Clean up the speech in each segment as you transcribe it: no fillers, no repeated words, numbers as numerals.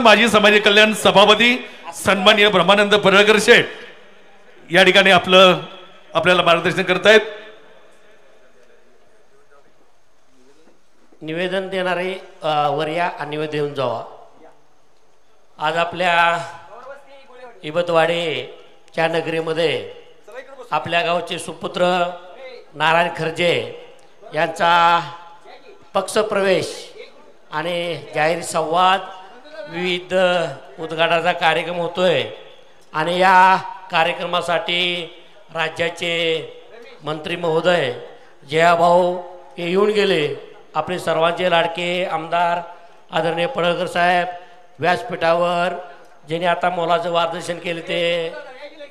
माजी समाज कल्याण सभापती सन्माननीय ब्रह्मानंद पडळकर शेठ या ठिकाणी आपल्याला मार्गदर्शन करतायत। निवेदन देणारे वर्या आणि निवेदन देऊन जावा। आज आपल्या इबतवाडीच्या नगरीमध्ये आपल्या गावचे सुपुत्र नारायण खर्जे यांचा पक्षप्रवेश आणि जाहीर संवाद विविध उद्घाटनाचा कार्यक्रम होतोय आणि या कार्यक्रमासाठी राज्याचे मंत्री महोदय जयाभाऊ हे येऊन गेले। आपले सर्वांचे लाडके आमदार आदरणीय पडळकर साहेब व्यासपीठावर ज्यांनी आता मोलाचं मार्गदर्शन केले ते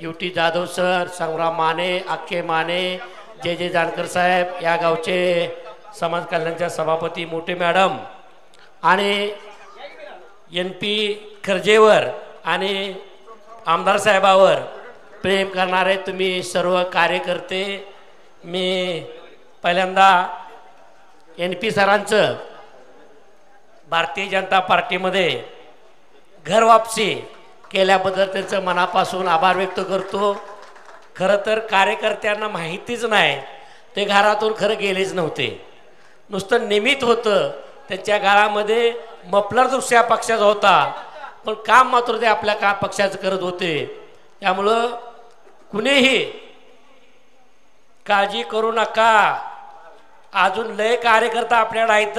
युटी जाधव सर, संग्राम माने, अक्षय माने, जे जानकर साहेब, या गावचे समाज कल्याणच्या सभापती मोठे मॅडम आणि NP खर्जेवर आणि आमदार साहेबावर प्रेम करणारे तुम्ही सर्व कार्यकर्ते, मी पहिल्यांदा NP सरांचं भारतीय जनता पार्टीमध्ये घर वापसी केल्याबद्दल त्यांचं मनापासून आभार व्यक्त करतो। खरं तर कार्यकर्त्यांना माहितीच नाही, ते घरातून खरं गेलेच नव्हते, नुसतं निमित्त होतं। त्यांच्या घरामध्ये मफलर दुसऱ्या पक्षाचा होता, पण काम मात्र ते आपल्या पक्षाचं करत होते। त्यामुळं कुणीही काळजी करू नका, अजून लय कार्यकर्ता आपल्याला आहेत,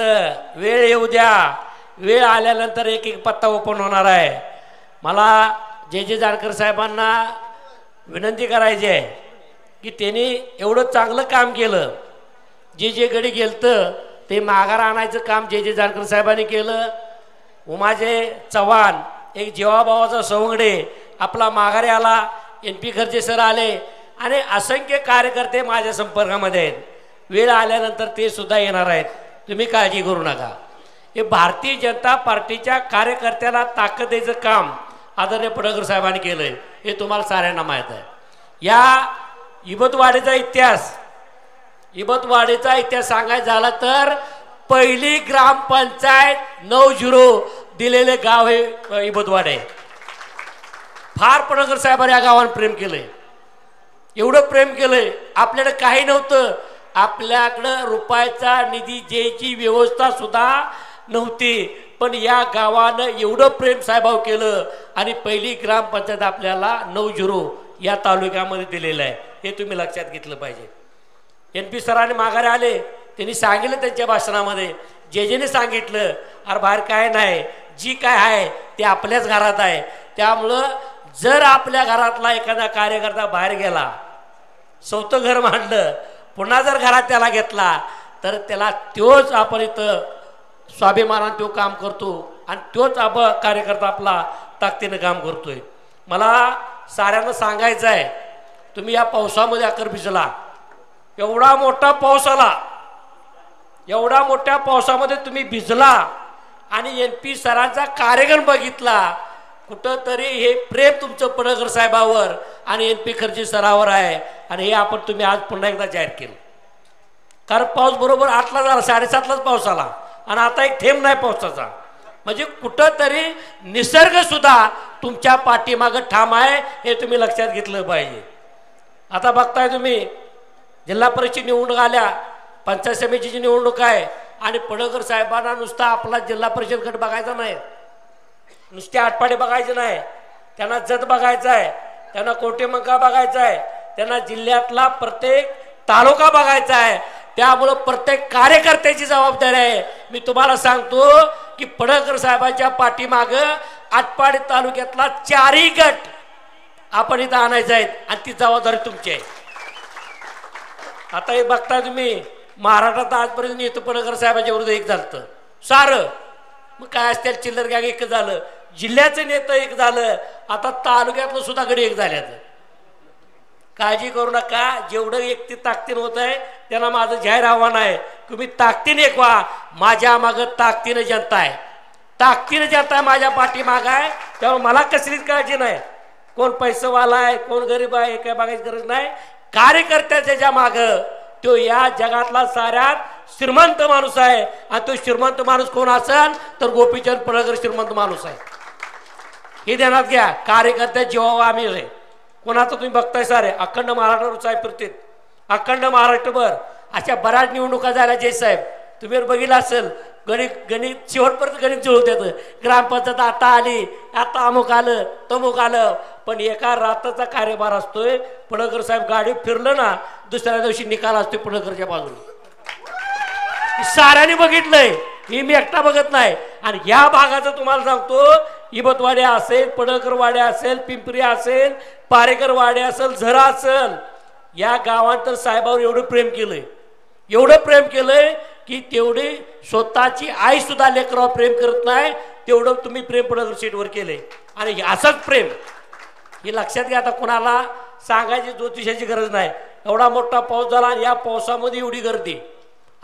वेळ येऊ द्या, वेळ आल्यानंतर एक एक पत्ता ओपन होणार आहे। मला जे जानकर साहेबांना विनंती करायची आहे की त्यांनी एवढं चांगलं काम केलं, जे गडी गेलतं ते माघार आणायचं काम जे जानकर साहेबांनी केलं। उमाजे चव्हाण एक जेवाभावाचा सवंगडे आपला माघारी आला, NP खर्जे सर आले आणि असंख्य कार्यकर्ते माझ्या संपर्कामध्ये आहेत। वेळ आल्यानंतर ते सुद्धा येणार आहेत, तुम्ही काळजी करू नका। हे भारतीय जनता पार्टीच्या कार्यकर्त्याला ताकद द्यायचं काम आदरणीय पडळकर साहेबांनी केलंय, हे तुम्हाला साऱ्यांना माहीत आहे। या इबतवाडीचा इतिहास सांगायचा झाला तर पहिली ग्रामपंचायत 9-0 दिलेले गाव हे इबतवाडी। फार पडळकर साहेबांनी या गावाला प्रेम केलंय, एवढं प्रेम केलंय। आपल्याकडे काही नव्हतं, आपल्याकडं रुपयाचा निधी द्यायची व्यवस्था सुद्धा नव्हती, पण या गावानं एवढं प्रेम साहेबाव केलं आणि पहिली ग्रामपंचायत आपल्याला 9-0 या तालुक्यामध्ये दिलेलं आहे, हे तुम्ही लक्षात घेतलं पाहिजे। NP सरांनी माघारी आले, त्यांनी सांगितलं त्यांच्या भाषणामध्ये, जेने सांगितलं अरे बाहेर काय नाही, जी काय आहे ते आपल्याच घरात आहे। त्यामुळं जर आपल्या घरातला एखादा कार्यकर्ता बाहेर गेला, स्वतः घर मांडलं, पुन्हा जर घरात त्याला घेतला तर त्याला तोच आपण इथं स्वाभिमानाने तो काम करतो आणि तोच कार्यकर्ता आपला ताकदीनं काम करतोय। मला साऱ्यांना सांगायचं आहे, तुम्ही या पावसामध्ये अकर भिजला, एवढा मोठा पाऊस आला, एवढा मोठ्या पावसामध्ये तुम्ही भिजला आणि NP सरांचा कार्यक्रम बघितला, कुठंतरी हे प्रेम तुमचं पडळकर साहेबावर आणि NP खर्जे सरावर आहे आणि हे आपण तुम्ही आज पुन्हा एकदा जाहीर केलं। कारण पाऊस बरोबर 8ला झाला, 7:30लाच पाऊस आला आणि आता एक थेंब नाही पावसाचा, म्हणजे कुठंतरी निसर्ग सुद्धा तुमच्या पाठीमागं ठाम आहे, हे तुम्ही लक्षात घेतलं पाहिजे। आता बघताय तुम्ही जिल्हा परिषद निवडणूक आल्या, पंचायत समितीची निवडणूक आहे आणि पडळकर साहेबांना नुसता आपला जिल्हा परिषद गट बघायचा नाही, नुसते आटपाडे बघायचे नाही, त्यांना जत बघायचा आहे, त्यांना कोटेमंका बघायचा आहे, त्यांना जिल्ह्यातला प्रत्येक तालुका बघायचा आहे। त्यामुळं प्रत्येक कार्यकर्त्याची जबाबदारी आहे। मी तुम्हाला सांगतो की पडळकर साहेबांच्या पाठीमागं आटपाडी तालुक्यातला 4ही गट आपण इथं आणायचा आहे आणि ती जबाबदारी तुमची आहे। आता हे बघता तुम्ही महाराष्ट्रात आजपर्यंत येतो पडळकर साहेबांच्या विरुद्ध एक झालं सारं, मग काय असतील चिल्लर गॅग एक झालं, जिल्ह्याचं नेतं एक झालं, आता तालुक्यातलं सुद्धा गडी एक झाल्याचं। काळजी करू नका, जेवढं व्यक्ती ताकदीनं होत आहे त्यांना माझं जाहीर आव्हान आहे, तुम्ही ताकदीने एक व्हा, माझ्या मागं ताकदीनं जनता आहे, ताकदीनं जनता आहे माझ्या पाठीमागं आहे। त्यामुळे मला कसलीच काळजी नाही, कोण पैसेवाला आहे कोण गरीब आहे हे काय बघायची गरज नाही। कार्यकर्त्याच्या मागं तो या जगातला साऱ्यात श्रीमंत माणूस आहे आणि तो श्रीमंत माणूस कोण असेल तर गोपीचंद पडळकर श्रीमंत माणूस आहे। हे ध्यानात घ्या, कार्यकर्त्या जीवावर आम्ही आहे. कोणाचं तुम्ही बघताय सारे अखंड महाराष्ट्रावर साहेब फिरतील, अखंड महाराष्ट्रभर अशा बऱ्याच निवडणुका झाल्या. जयसाहेब तुम्ही बघितलं असेल, गणित शेवटपर्यंत गणित जुळत येतं. ग्रामपंचायत आता आली, आता अमुक आलं तमुक आलं, पण एका रात्रीचा कार्यभार असतोय. पडळकर साहेब गाडी फिरलं ना, दुसऱ्या दिवशी निकाल असतोय पडळकरच्या बाजूने. साऱ्याने बघितलंय, मी एकटा बघत नाही. आणि या भागाचं तुम्हाला सांगतो, इबतवाडे असेल, पडळकरवाडे असेल, पिंपरी असेल, पारेकरवाडे असेल, झरा असेल, या गावात तर साहेबावर एवढं प्रेम केलंय, एवढं प्रेम केलंय की तेवढी स्वतःची आई सुद्धा लेकरावर प्रेम करत नाही, तेवढं तुम्ही प्रेम पडळकर शेटवर केलंय. आणि असंच प्रेम हे लक्षात घ्या. आता कोणाला सांगायची ज्योतिषाची गरज नाही. एवढा मोठा पाऊस झाला आणि या पावसामध्ये एवढी गर्दी.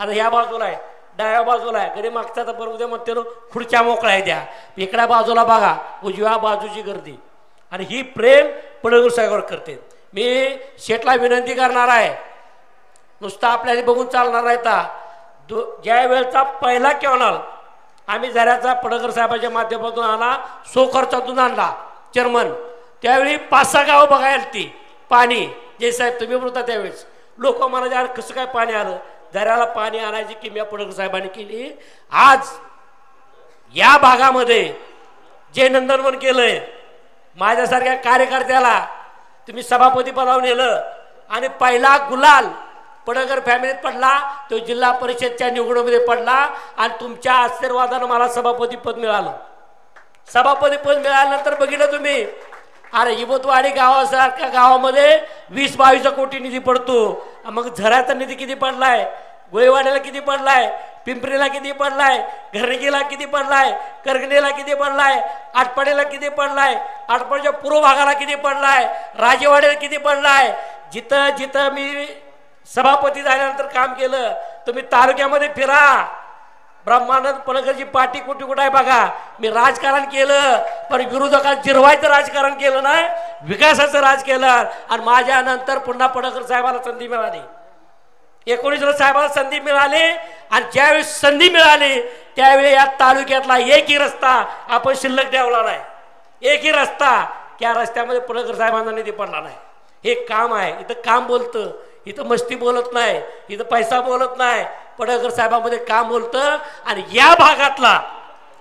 आता ह्या बाजूला आहे, डाव्या बाजूला आहे, कधी मागचा तर बरोबर उद्या म्हणते खुर्च्या मोकळ्या आहे द्या. इकड्या बाजूला बघा, उजव्या बाजूची गर्दी. आणि ही प्रेम पडळकर साहेबांवर करते. मी शेठला विनंती करणार आहे, नुसतं आपल्याला बघून चालणार आहे. ज्या वेळचा पहिला कॅनल आम्ही झऱ्याचा पडळकर साहेबांच्या माध्यमातून आणला, सो खर्चातून आणला चेअरमन, त्यावेळी 5-6 गावं बघायला ती पाणी. जे साहेब तुम्ही बोलता त्यावेळेस लोक म्हणायचे अरे कसं काय पाणी आलं. झऱ्याला पाणी आणायची किमया पडळकर साहेबांनी केली. आज या भागामध्ये जे नंदनवन केलंय, माझ्यासारख्या कार्यकर्त्याला तुम्ही सभापती पदावर नेलं आणि पहिला गुलाल पडळकर फॅमिलीत पडला, तो जिल्हा परिषदच्या निवडणुकीमध्ये पडला. आणि तुमच्या आशीर्वादानं मला सभापती पद मिळालं. सभापती पद मिळाल्यानंतर बघितलं तुम्ही, अरे इबतवाडी गावासारख्या गावामध्ये 20-22 कोटी निधी पडतो. मग झऱ्याचा निधी किती पडलाय, गोळेवाड्याला किती पडलाय, पिंपरीला किती पडलाय, घरणगीला किती पडलाय, करगणीला किती पडलाय, आटपाडीला किती पडलाय, आटपाडीच्या पूर्व भागाला किती पडलाय, राजेवाड्याला किती पडलाय. जिथं जिथं मी सभापती झाल्यानंतर काम केलं, तुम्ही तालुक्यामध्ये फिरा, ब्रह्मानंद पडळकरची पाठी कुठे कुठे आहे बघा. मी राजकारण केलं, पण विरोधकात जिरवायचं राजकारण केलं नाही, विकासाचं राज केलं. आणि माझ्यानंतर पुन्हा पडळकर साहेबाला संधी मिळाली, 19ला साहेबाला संधी मिळाली. आणि ज्यावेळी संधी मिळाली त्यावेळी या तालुक्यातला एकही रस्ता आपण शिल्लक ठेवला नाही, एकही रस्ता त्या रस्त्यामध्ये पडळकर साहेबांना निधी पडला नाही. हे काम आहे. इथं काम बोलतं, इथं मस्ती बोलत नाही, इथं पैसा बोलत नाही, पडळकर साहेबांमध्ये काम बोलतं. आणि या भागातला,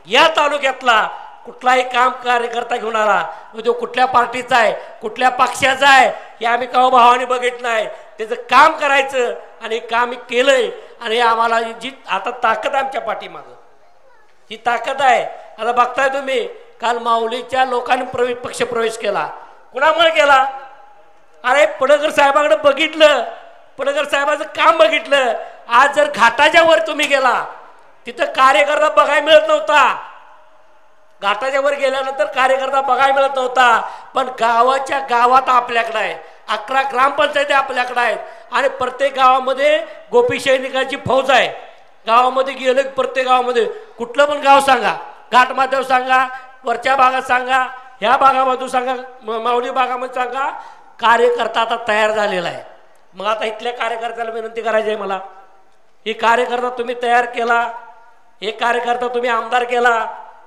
या तालुक्यातला कुठलाही काम कार्यकर्ता घेऊन आला, तो कुठल्या पार्टीचा आहे, कुठल्या पक्षाचा आहे, हे आम्ही केव्हा भावाने बघितलं नाही. त्याचं काम करायचं आणि काम केलंय. आणि आम्हाला जी आता ताकद आमच्या पाठीमागं, ही ताकद आहे. आता बघताय तुम्ही, काल माऊलीच्या लोकांनी पक्ष प्रवेश केला. कुणामुळे केला? अरे पडळकर साहेबांकडे बघितलं, पडळकर साहेबांचं काम बघितलं. आज जर घाटाच्या वर तुम्ही गेला, तिथं कार्यकर्ता बघायला मिळत नव्हता. घाटाच्या वर गेल्यानंतर कार्यकर्ता बघायला मिळत नव्हता. पण गावाच्या गावात आपल्याकडे आहे, 11 ग्रामपंचायती आपल्याकडे आहेत. आणि प्रत्येक गावामध्ये गोपी सैनिकांची फौज आहे. गावामध्ये गेलं प्रत्येक गावामध्ये कुठलं पण गाव सांगा, घाटमाथ्यावर सांगा, वरच्या भागात सांगा, ह्या भागामधून सांगा, माऊली भागामध्ये सांगा, कार्यकर्ता आता तयार झालेला आहे. मग आता इथल्या कार्यकर्त्याला विनंती करायची आहे मला, हे कार्यकर्ता तुम्ही तयार केला, एक कार्यकर्ता तुम्ही आमदार केला,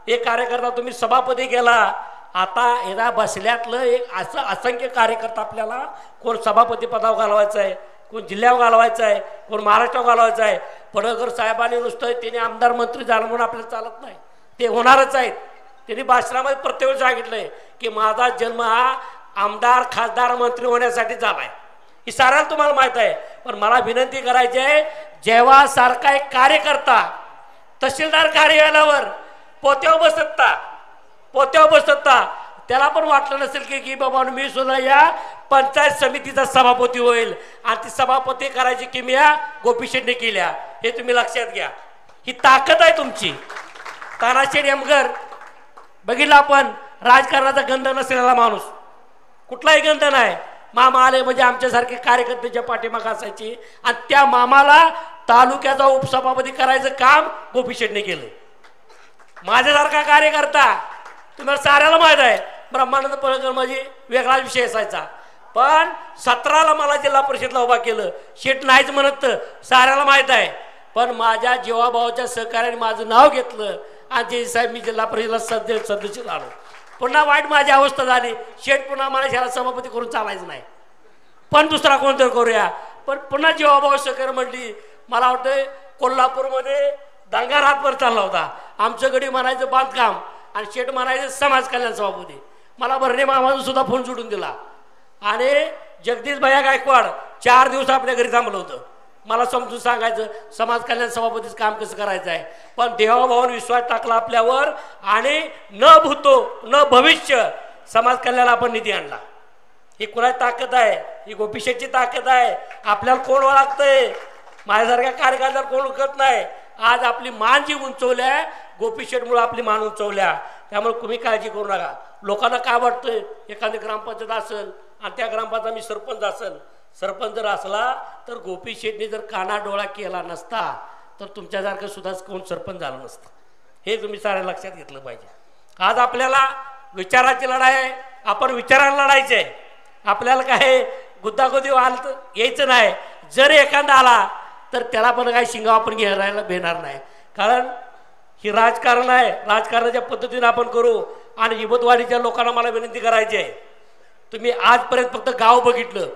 एक कार्यकर्ता तुम्ही सभापती केला. आता याला बसल्यातलं एक असं असंख्य कार्यकर्ता आपल्याला कोण सभापती पदावर घालवायचं आहे, कोण जिल्ह्यावर घालवायचं आहे, कोण महाराष्ट्रावर घालवायचं आहे. पडळकर साहेबांनी नुसतं त्यांनी आमदार मंत्री झालं म्हणून आपल्याला चालत नाही, ते होणारच आहेत. त्यांनी भाषणामध्ये प्रत्येक वेळी सांगितलंय की माझा जन्म हा आमदार खासदार मंत्री होण्यासाठी झालाय. ही साऱ्याला तुम्हाला माहित आहे. पण मला विनंती करायची आहे, जेव्हा सारखा एक कार्यकर्ता तहसीलदार कार्यालयावर पोत्यावर बसता त्याला पण वाटलं नसेल की बाबा मी सुद्धा या पंचायत समितीचा सभापती होईल. आणि ती सभापती करायची किमया गोपी शेट्टी केल्या. हे तुम्ही लक्षात घ्या, ही ताकद आहे तुमची. तानाशेठ यमगर बघितलं आपण, राजकारणाचा गंध नसलेला माणूस, कुठलाही गंध नाही. मामा आले म्हणजे आमच्यासारखे कार्यकर्त्याच्या पाठीमाग असायची. आणि त्या मामाला तालुक्याचा उपसभापती करायचं काम गोपी शेट्टीने केलं. माझ्यासारखा कार्यकर्ता तुम्हाला साऱ्याला माहित आहे, ब्रह्मानंद पडळकर म्हणजे वेगळाच विषय असायचा. पण 17ला मला जिल्हा परिषदला उभा केलं. शेट नाहीच म्हणत, साऱ्याला माहित आहे. पण माझ्या जीवाभावाच्या सहकार्याने माझं नाव घेतलं आणि जे साहेब मी जिल्हा परिषदला सदस्य झालो. पुन्हा वाईट माझी अवस्था झाली. शेठ पुन्हा मला ह्याला सभापती करून चालायचं नाही, पण दुसरा कोणतरी करूया. पण पुन्हा जीवाभाऊ सहकार म्हणली. मला वाटतं कोल्हापूरमध्ये दंगा रातभर चालला होता. आमचं गडी म्हणायचं बांधकाम आणि शेठ म्हणायचं समाज कल्याण सभापती. मला भरणे मामानं सुद्धा फोन जोडून दिला आणि जगदीश भैया गायकवाड 4 दिवस आपल्या घरी थांबलं होतं. मला समजून सांगायचं समाज कल्याण सभापतीचं काम कसं करायचं आहे. पण देवाभावानं विश्वास टाकला आपल्यावर आणि न भूतो न भविष्य समाज कल्याण आपण निधी आणला. ही कुणाची ताकद आहे? ही गोपीशेठची ताकद आहे. आपल्याला कोण ओळखतंय? माझ्यासारख्या कार्यकर्त्याला कोण ओळखत नाही. आज आपली मान जी उंचवल्या गोपीशेठमुळे आपली मान उंचवल्या. त्यामुळे तुम्ही काळजी करू नका. लोकांना काय वाटतंय एखादी ग्रामपंचायत असेल आणि त्या ग्रामपंचायत मी सरपंच असेल, सरपंच जर असला तर गोपीशेठने जर कानाडोळा केला नसता तर तुमच्यासारखं सुद्धा कोण सरपंच झालं नसतं. हे तुम्ही साऱ्या लक्षात घेतलं पाहिजे. आज आपल्याला विचाराची लढाई आहे. आपण विचाराला लढायचं आहे. आपल्याला काय गुद्दागुद्दी आलं यायचं नाही. जर एखादा आला तर त्याला पण काही शिंगाव आपण घेरायला भेटणार नाही. कारण ही राजकारण आहे. राजकारणाच्या पद्धतीने आपण करू. आणि हिबतवाडीच्या लोकांना मला विनंती करायची आहे, तुम्ही आजपर्यंत फक्त गाव बघितलं.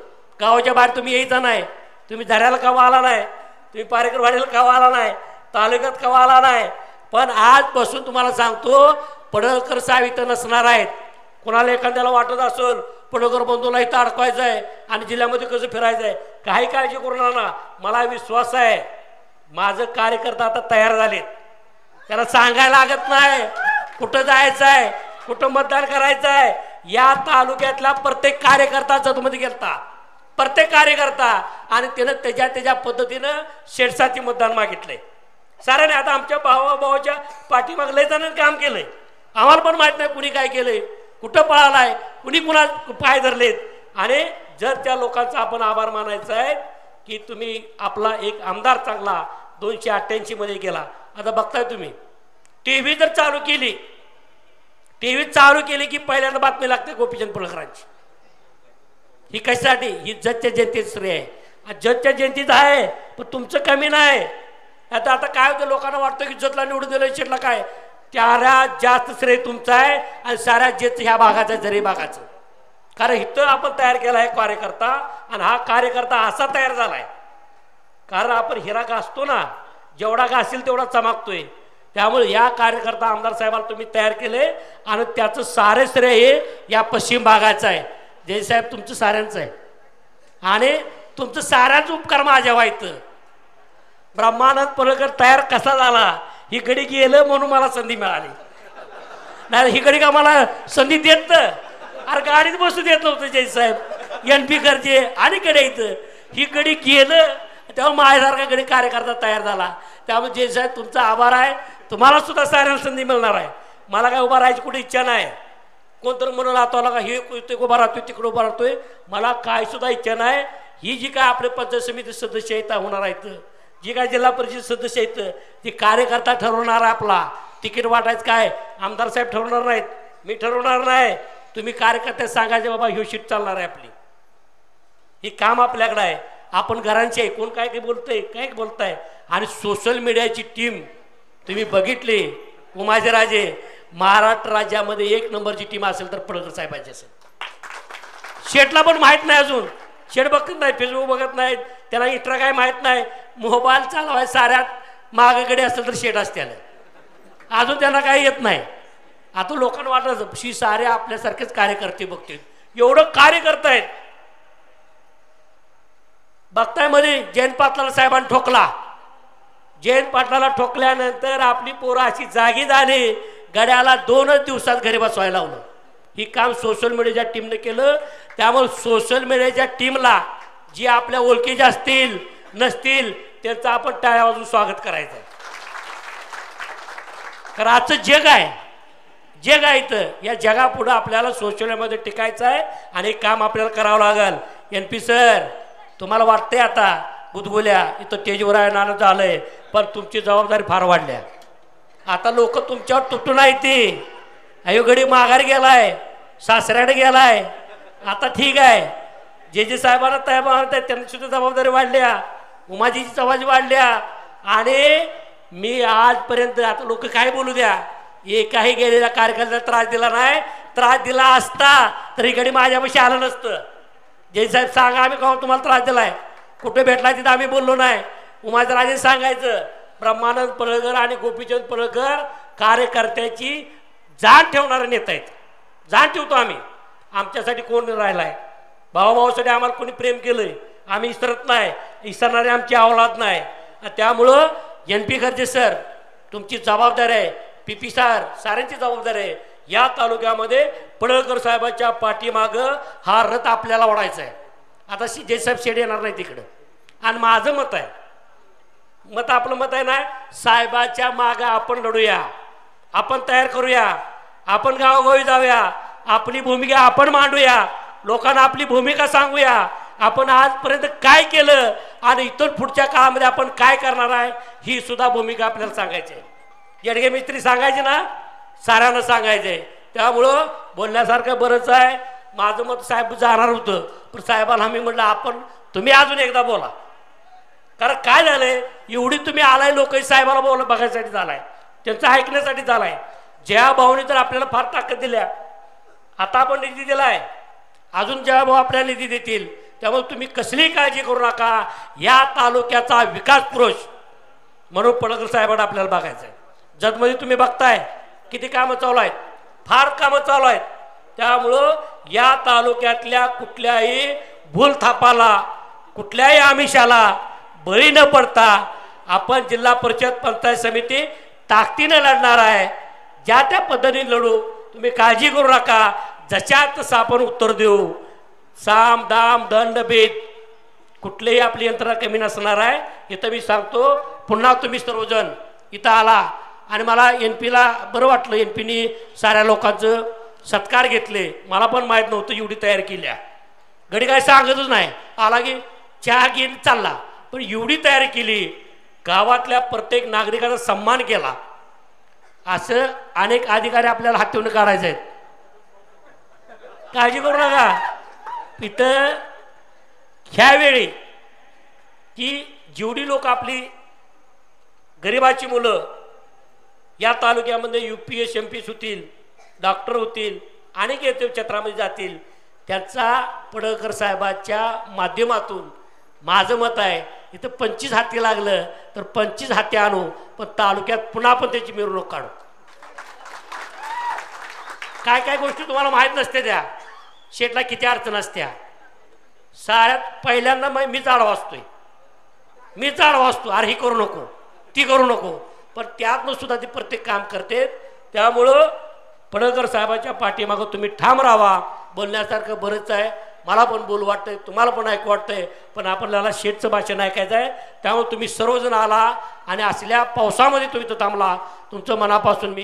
गावाच्या बाहेर तुम्ही यायचं नाही. तुम्ही झऱ्याला कवा आला नाही, तुम्ही पारेकरवाडीला कवा आला नाही, तालुक्यात कवा आला नाही. पण आजपासून तुम्हाला सांगतो पडळकर साहेब इथं नसणार आहेत. कोणाला एखाद्याला वाटत असेल पडळकर बंधूला इथं अडकवायचं आहे आणि जिल्ह्यामध्ये कसं फिरायचं आहे, काही काळजी करू नका. मला विश्वास आहे माझं कार्यकर्ता आता तयार झालेत. त्याला सांगायला लागत नाही कुठं जायचं आहे, कुठं मतदान करायचं आहे. या तालुक्यातला प्रत्येक कार्यकर्ता जतमध्ये गेलता, प्रत्येक कार्यकर्ता, आणि त्यानं त्याच्या पद्धतीनं शेठसाठी मतदान मागितलंय. साऱ्याने आता आमच्या भावाच्या पाठीमाग लय जणांनी काम केलंय. आम्हाला पण माहित नाही कुणी काय केलंय, कुठं पळालाय, कुणी कुणा पाय धरलेत. आणि जर त्या लोकांचा आपण आभार मानायचा आहे की तुम्ही आपला एक आमदार चांगला 288 मध्ये गेला. आता बघताय तुम्ही टीव्ही जर चालू केली, टीव्ही चालू केली की पहिल्यांदा बातमी लागते गोपीचंद पडळकरांची. ही कशासाठी? ही जतच्या जयंतीच श्रेय आहे. जतच्या जयंतीच आहे पण तुमचं कमी नाही. आता काय होतं, लोकांना वाटतं की जतला निवडून दिलं शेटला काय, त्याला जास्त श्रेय तुमचं आहे आणि साऱ्या जत ह्या भागाचं जरी भागाचं. कारण इथं आपण तयार केला आहे कार्यकर्ता आणि हा कार्यकर्ता असा तयार झालाय. कारण आपण हिरा घासतो ना, जेवढा घासेल तेवढा चमकतोय. त्यामुळे या कार्यकर्ता आमदार साहेबांना तुम्ही तयार केले आणि त्याचं सारे श्रेय हे या पश्चिम भागाचं आहे. जयसाहेब तुमचं साऱ्यांचं आहे आणि तुमचं साऱ्यांचं उपकार माझ्या व्हायचं. ब्रह्मानंद पडळकर तयार कसा झाला, ही गडी गेलं म्हणून मला संधी मिळाली. नाही ही गडी का मला संधी देत, अरे गाडीत बसू देत नव्हतं जयसाहेब, NP करचे आणि कडे इथं. ही गडी गेलं तेव्हा माझ्यासारखा गडी कार्यकर्ता तयार झाला. त्यामुळे जयसाहेब तुमचा आभार आहे. तुम्हाला सुद्धा साऱ्यांना संधी मिळणार आहे. मला काय उभा राहायची कुठे इच्छा नाही. कोणतरी म्हणून राहतो का हे उभा राहतोय तिकडे उभा राहतोय, मला काय सुद्धा इच्छा नाही. ही जी काय आपले पंचायत समिती सदस्य आहेत होणार आहेत, जी काय जिल्हा परिषद सदस्य आहेत, ती कार्यकर्ता ठरवणार आहे. आपला तिकीट वाटायचं काय आमदार साहेब ठरवणार नाहीत, मी ठरवणार नाही. तुम्ही कार्यकर्ते सांगायचे बाबा ह्यो शीट चालणार आहे आपली. हे काम आपल्याकडे आहे. आपण घरांचे कोण काय काय बोलतंय, काय बोलताय. आणि सोशल मीडियाची टीम तुम्ही बघितली, उमाजीराजे महाराष्ट्र राज्यामध्ये 1 नंबरची टीम असेल तर पडळकर साहेबांची असेल. शेठला पण माहीत नाही अजून, शेठ बघत नाही, फेसबुक बघत नाहीत, त्याला इंस्टा काय माहीत नाही. मोबाईल चालवाय साऱ्यात मागकडे असेल तर शेठ असते अजून त्यांना काही येत नाही. आता लोकांना वाटत शी सारे आपल्यासारखेच कार्यकर्ते बघतील, एवढं कार्य करतायत. बघताय मध्ये जयंत पाटलाला साहेबांनी ठोकला. जयंत पाटलाला ठोकल्यानंतर आपली पोरं अशी जागी झाली, गड्याला 2च दिवसात घरी बसवायला लावलं. ही काम सोशल मीडियाच्या टीमने केलं. त्यामुळे सोशल मीडियाच्या टीमला जी आपल्या ओळखीच्या असतील नसतील त्यांचं आपण टाळ्या वाजून स्वागत करायचं आहे. कारण आजचं जग आहे, जग आहे इथं. या जगापुढं आपल्याला सोशल मीडियामध्ये टिकायचं आहे आणि काम आपल्याला करावं लागेल. NP सर तुम्हाला वाटतंय आता गुदगुल्या इथं स्टेजवर येणार झालंय, पण तुमची जबाबदारी फार वाढल्या. आता लोक तुमच्यावर तुटून आहे ती. अयोगडी माघार गेलाय, सासऱ्याकडे गेलाय. आता ठीक आहे, जे साहेबांना तयार आहेत त्यांनी सुद्धा जबाबदारी वाढल्या, उमाजीची जबाबदारी वाढल्या. आणि मी आजपर्यंत आता लोक काय बोलू द्या, एकाही गेलेल्या कार्यकर्त्याला त्रास दिला नाही. त्रास दिला असता तर इकडे माझ्यापाशी आलं नसतं. जयसाहेब सांगा आम्ही का तुम्हाला त्रास दिलाय, कुठे भेटला तिथं आम्ही बोललो नाही. उमाजीराजे सांगायचं ब्रह्मानंद पडळकर आणि गोपीचंद पडळकर कार्यकर्त्याची जाण ठेवणारे नेता आहेत. जाण ठेवतो आम्ही. आमच्यासाठी कोण राहिलाय, भावाभावासाठी आम्हाला कोणी प्रेम केलंय आम्ही विसरत नाही, विसरणारे आमची अवलाद नाही. त्यामुळं NP खर्चे सर तुमची जबाबदारी आहे, PP सर साऱ्यांची जबाबदारी आहे. या तालुक्यामध्ये पडळकर साहेबांच्या पाठीमागं हा रथ आपल्याला ओढायचा आहे. आता जयसाहेब शेड येणार नाही तिकडं. आणि माझं मत आहे, मत आपलं मत आहे ना, साहेबाच्या मागं आपण लढूया, आपण तयार करूया, आपण गावोगावी जाऊया, आपली भूमिका आपण मांडूया, लोकांना आपली भूमिका सांगूया. आपण आजपर्यंत काय केलं आणि इथून पुढच्या काळामध्ये आपण काय करणार आहे ही सुद्धा भूमिका आपल्याला सांगायची आहे. येडगे मिस्त्री सांगायचे ना, साऱ्यांना सांगायचे. त्यामुळं बोलण्यासारखं बरंच आहे. माझं मत साहेब जाणार होतं, पण साहेबांना आम्ही म्हटलं आपण तुम्ही अजून एकदा बोला. कारण काय झालंय, एवढी तुम्ही आलाय लोक साहेबाला बोल बघायसाठी झालाय, त्यांचं ऐकण्यासाठी झालाय. जया भाऊनी तर आपल्याला फार ताकद दिल्या, आता आपण निधी दिलाय, अजून जया भाऊ आपल्याला निधी देतील. त्यामुळे तुम्ही कसलीही काळजी करू नका. या तालुक्याचा विकास पुरुष म्हणून पडळकर साहेबांना आपल्याला बघायचं आहे. जतमध्ये तुम्ही बघताय किती कामं चालू आहेत, फार कामं चालू आहेत. त्यामुळं या तालुक्यातल्या कुठल्याही भूलथापाला, कुठल्याही आमिषाला बळी न पडता आपण जिल्हा परिषद पंचायत समिती ताकदीने लढणार आहे. ज्या त्या पद्धतीने लढू, तुम्ही काळजी करू नका. जशा तसं आपण उत्तर देऊ. साम दाम दंड भेद कुठलेही आपली यंत्रणा कमी नसणार आहे. इथं मी सांगतो, पुन्हा तुम्ही सर्वजण इथं आला आणि मला NPला बरं वाटलं. NPनी साऱ्या लोकांचं सत्कार घेतले. मला पण माहीत नव्हतं एवढी तयारी केल्या. घडी काय सांगतच नाही, आला की चहा घेऊन चालला. पण एवढी तयारी केली, गावातल्या प्रत्येक नागरिकाचा सन्मान केला. असं अनेक अधिकारी आपल्याला हातून काढायचे आहेत. काळजी करू नका. इथं ह्यावेळी की जेवढी लोक आपली गरिबाची मुलं या तालुक्यामध्ये UPS MPs होतील, डॉक्टर होतील, अनेक येते क्षेत्रामध्ये जातील, त्यांचा पडळकर साहेबांच्या माध्यमातून माझं मत आहे इथं 25 हाती लागलं तर 25 हाती आणू, पण तालुक्यात पुन्हा पण त्याची मिरवणूक काढू. काय काय गोष्टी तुम्हाला माहीत नसते, त्या शेटला किती अडचण असत्या. साऱ्यात पहिल्यांदा मी जाड वाचतोय, अरे ही करू नको, ती करू नको, पण त्यातनं सुद्धा ती प्रत्येक काम करते. त्यामुळं पडळकर साहेबांच्या पाठीमागं तुम्ही ठाम राहा. बोलण्यासारखं बरंच आहे, मला पण बोलू वाटतंय, तुम्हाला पण ऐकू वाटतंय, पण आपल्याला शेठचं भाषण ऐकायचं आहे. त्यामुळे तुम्ही सर्वजण आला आणि असल्या पावसामध्ये तुम्ही तो थांबला. तुमचं मनापासून मी